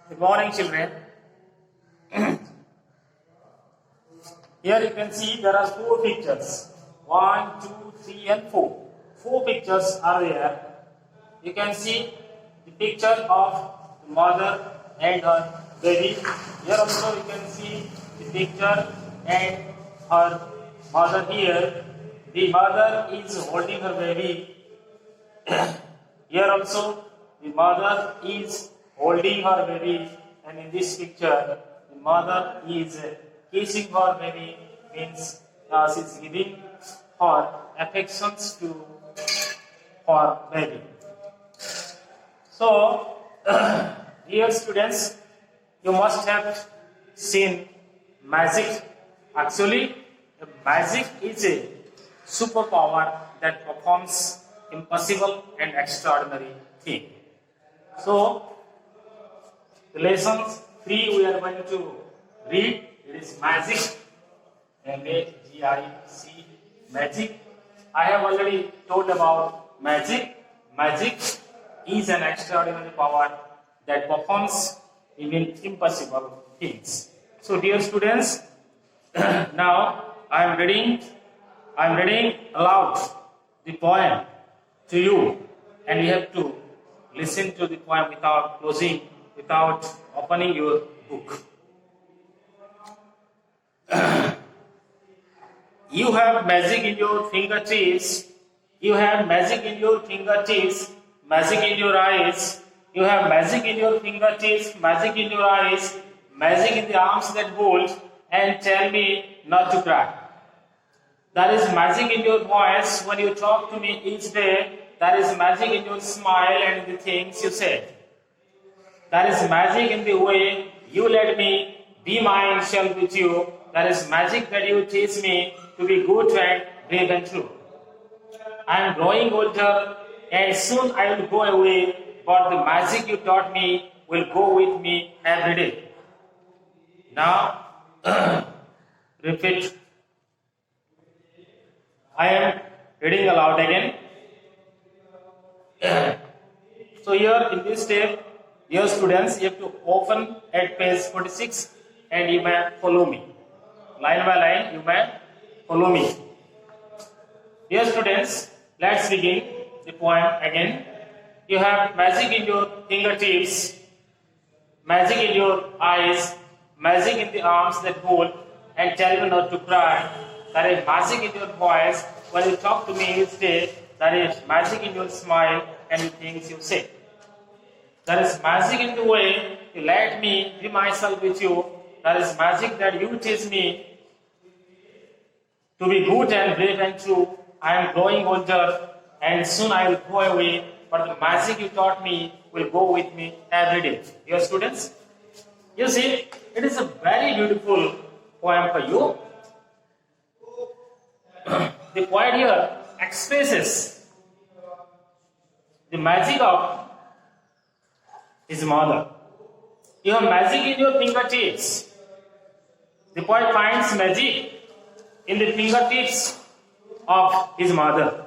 Good morning, children. Here you can see there are four pictures. 1, 2, 3, and 4. Four pictures are there. You can see the picture of the mother and her baby. Here also you can see the picture and her mother here. The mother is holding her baby. Here also the mother is holding her baby, and in this picture the mother is kissing her baby, means she is giving her affections to her baby. So dear students, you must have seen magic. Actually, magic is a superpower that performs impossible and extraordinary thing. So, the lessons 3 we are going to read. It is magic. M-A-G-I-C, magic. I have already told about magic. Magic is an extraordinary power that performs even impossible things. So, dear students, now I am reading aloud the poem to you, and you have to listen to the poem without closing, without opening your book. You have magic in your fingertips. You have magic in your fingertips, magic in your eyes. You have magic in your fingertips, magic in your eyes, magic in the arms that hold and tell me not to cry. There is magic in your voice when you talk to me each day. There is magic in your smile and in the things you said. There is magic in the way you let me be myself with you. There is magic that you teach me to be good and brave and true. I am growing older and soon I will go away, but the magic you taught me will go with me every day. Now, repeat. I am reading aloud again. So here in this step, dear students, you have to open at page 46 and you may follow me. Line by line, you may follow me. Dear students, let's begin the poem again. You have magic in your fingertips, magic in your eyes, magic in the arms that hold and tell me not to cry. There is magic in your voice when you talk to me each day. There is magic in your smile and the things you say. There is magic in the way you let me be myself with you. There is magic that you teach me to be good and brave and true. I am growing older and soon I will go away, but the magic you taught me will go with me every day. Dear students, you see, it is a very beautiful poem for you. The poet here expresses the magic of his mother. You have magic in your fingertips. The poet finds magic in the fingertips of his mother.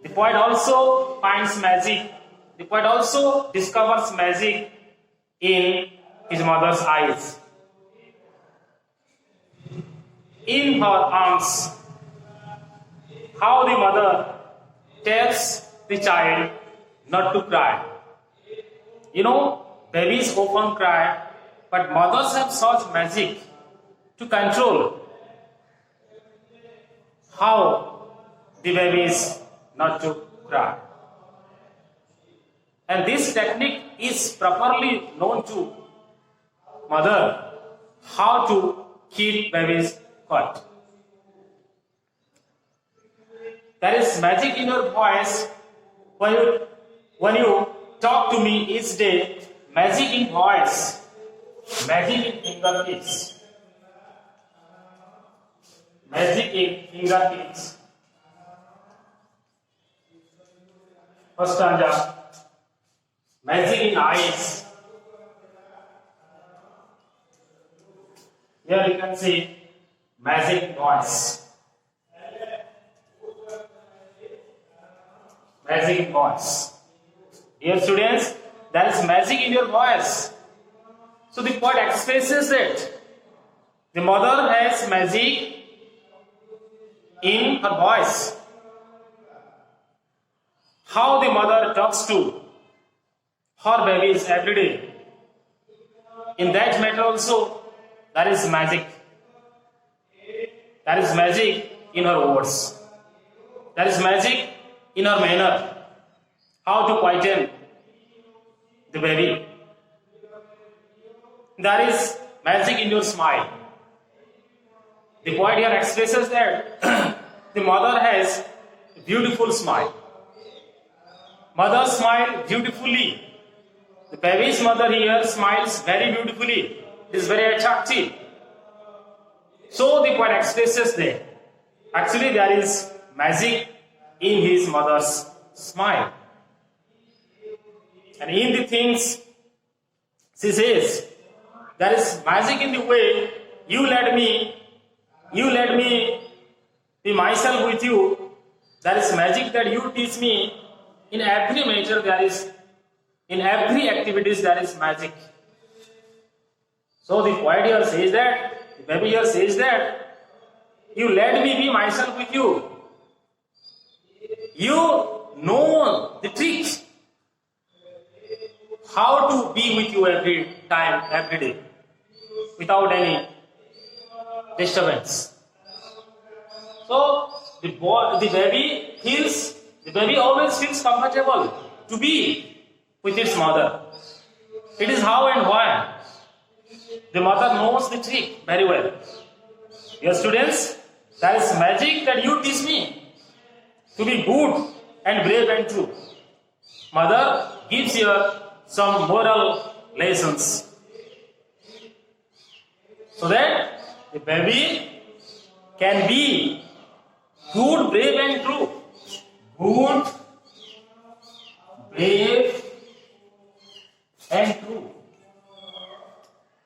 The poet also finds magic. The poet also discovers magic in his mother's eyes, in her arms. How the mother tells the child not to cry. You know, babies often cry, but mothers have such magic to control how the baby is not to cry. And this technique is properly known to mother, how to keep babies quiet. There is magic in your voice when you talk to me each day. Magic in voice, magic in fingertips, magic in fingertips. First stanza, magic in eyes. Here you can see magic in voice. Magic in voice. Dear students, there is magic in your voice. So the poet expresses that the mother has magic in her voice. How the mother talks to her babies every day. In that matter also, there is magic. There is magic in her words. There is magic in her manner. How to quieten the baby. There is magic in your smile. The poet here expresses that the mother has a beautiful smile. Mother smiles beautifully. The baby's mother here smiles very beautifully. It is very attractive. So the poet expresses that actually there is magic in his mother's smile. And in the things she says, there is magic in the way you let me be myself with you. There is magic that you teach me. In every matter in every activities there is magic. So the poet here says that, the baby here says that, you let me be myself with you. You know the tricks. How to be with you every time, every day, without any disturbance. So the baby always feels comfortable to be with its mother. It is how and why. The mother knows the trick very well. Dear students, there is magic that you teach me to be good and brave and true. Mother gives here some moral lessons so that the baby can be good, brave and true. Good, brave and true.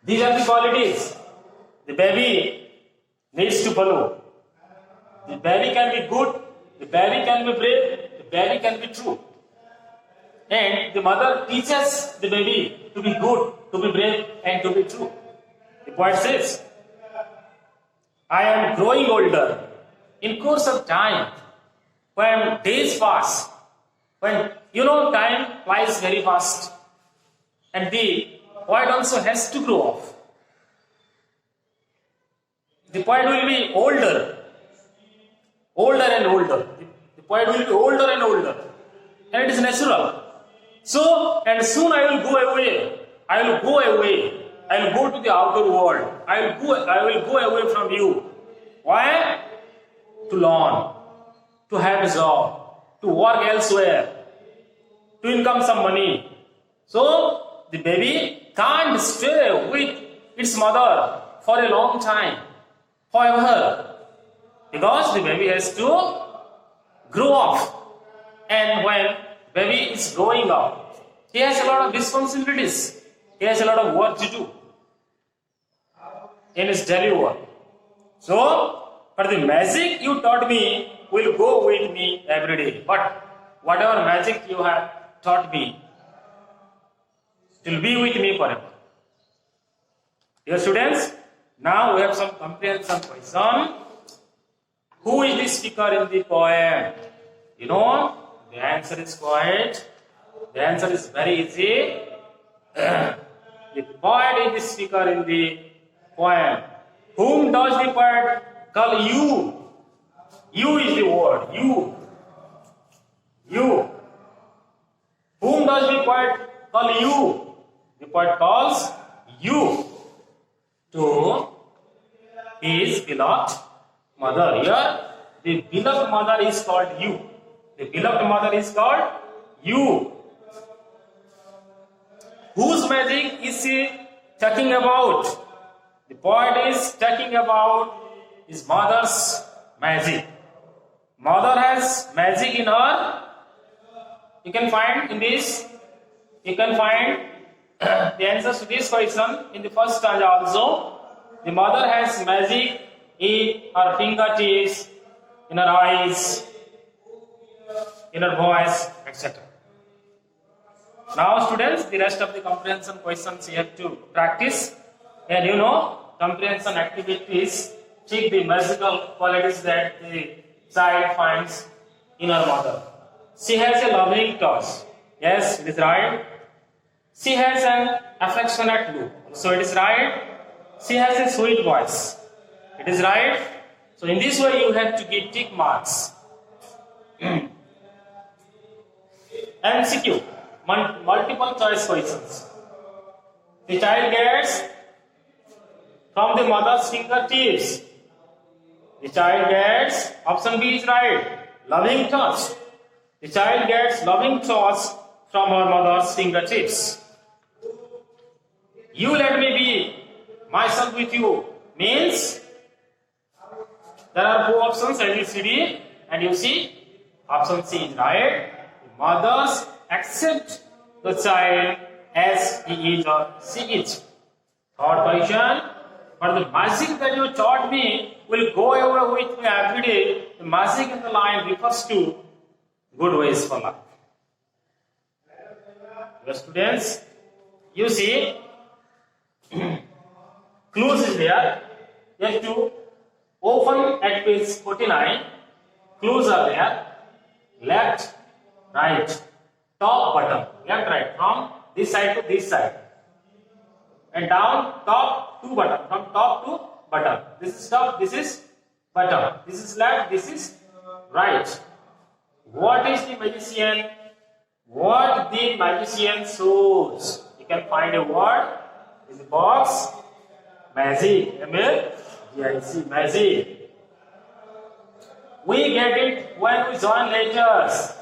These are the qualities the baby needs to follow. The baby can be good, the baby can be brave, the baby can be true. And the mother teaches the baby to be good, to be brave and to be true. The poet says, I am growing older. In course of time, when days pass, when time flies very fast, and the poet also has to grow up. The poet will be older and older. The poet will be older and older, and it is natural. So, and soon I will go away. I will go to the outer world. I will go away from you. Why? To learn, to have a job, to work elsewhere, to income some money. So the baby can't stay with its mother for a long time, forever, because the baby has to grow up. And when baby is growing up, he has a lot of responsibilities. He has a lot of work to do in his daily work. So, but the magic you taught me will go with me every day. But whatever magic you have taught me, it will be with me forever. Dear students, now we have some comprehension question. Who is the speaker in the poem? The answer is the answer is very easy. The poet is the speaker in the poem. Whom does the poet call you? You is the word. You. Whom does the poet call you? The poet calls you to his beloved mother. Here, the beloved mother is called you. The beloved mother is called you. Whose magic is he talking about? The poet is talking about his mother's magic. Mother has magic in her. You can find the answers to this question in the first stanza also. The mother has magic in her fingertips, in her eyes, in her voice, etc. Now students, the rest of the comprehension questions you have to practice. And you know, comprehension activities check the magical qualities that the child finds in her mother. She has a loving touch. Yes, it is right. She has an affectionate look. So it is right. She has a sweet voice. It is right. So in this way you have to give tick marks. MCQ, multiple choice questions. The child gets from the mother's fingertips. The child gets, option B is right, loving touch. The child gets loving touch from her mother's fingertips. You let me be myself with you means there are 4 options A, B, C, D, and you see option C is right. The mothers accept the child as he is or she is. Third question, but the magic that you taught me will go away with me every day. The magic in the line refers to good ways for life. Dear students, you see, clues is there. You have to open at page 49. Clues are there. Left, right, top, bottom. Left, right, from this side to this side. And down, top to bottom. From top to bottom. This is top, this is bottom. This is left, this is right. What is the magician? What the magician shows? You can find a word in the box. Magic. M-A-G-I-C. Magic. We get it when we join letters.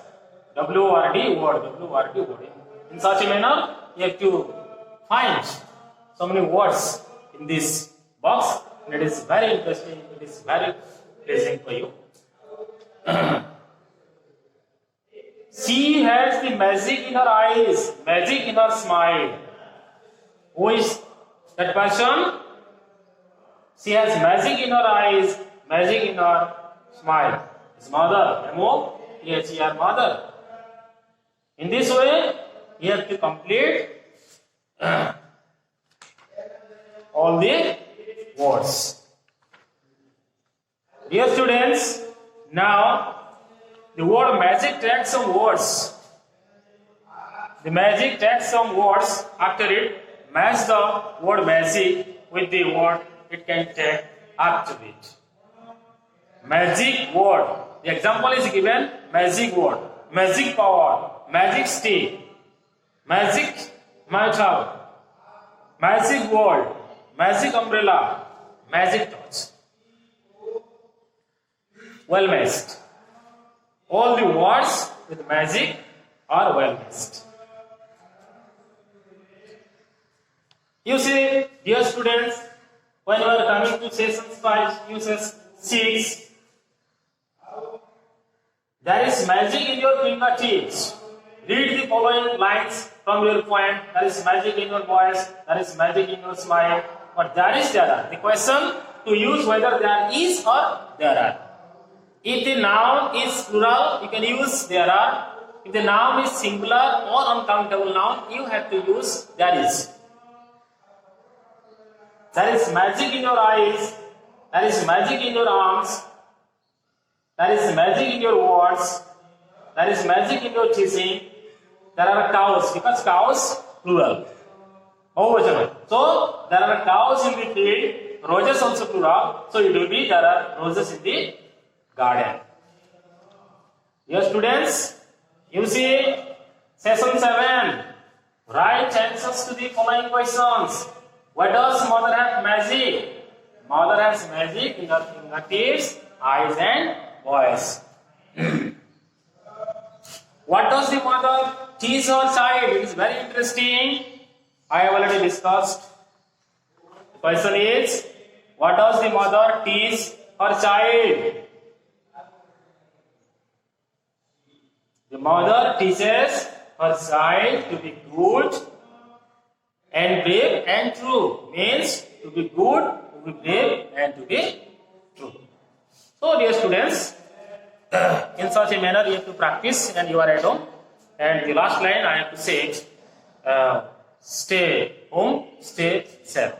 W-R-D word. W-R-D word. In such a manner, you have to find so many words in this box. And it is very interesting. It is very pleasing for you. She has the magic in her eyes, magic in her smile. Who is that person? She has magic in her eyes, magic in her smile. His mother, M-O-T-H-E-R, mother. In this way, you have to complete all the words. Dear students, now the word magic takes some words. The magic takes some words. After it, match the word magic with the word it can take after it. Magic word. The example is given: magic word, magic power, magic stick, magic method, magic word, magic umbrella, magic touch. Well matched. All the words with magic are well matched. You see, dear students, when you are coming to session 5, you say 6, there is magic in your fingertips. Read the following lines from your point. There is magic in your voice, there is magic in your smile, but there are. The question to use whether there is or there are. If the noun is plural, you can use there are. If the noun is singular or uncountable noun, you have to use there is. There is magic in your eyes, there is magic in your arms, there is magic in your words, there is magic in your teaching. There are cows, because cows, plural. So, there are cows in the field, roses also plural, so it will be there are roses in the garden. Dear students, you see session 7. Write answers to the following questions. Why does mother have magic? Mother has magic in her fingertips, eyes and voice. What does the mother teach her child? It is very interesting. I have already discussed. The question is, what does the mother teach her child? The mother teaches her child to be good and brave and true. Means to be good, to be brave and to be true. So dear students, in such a manner you have to practice and you are at home. And the last line I have to say, stay home, stay safe.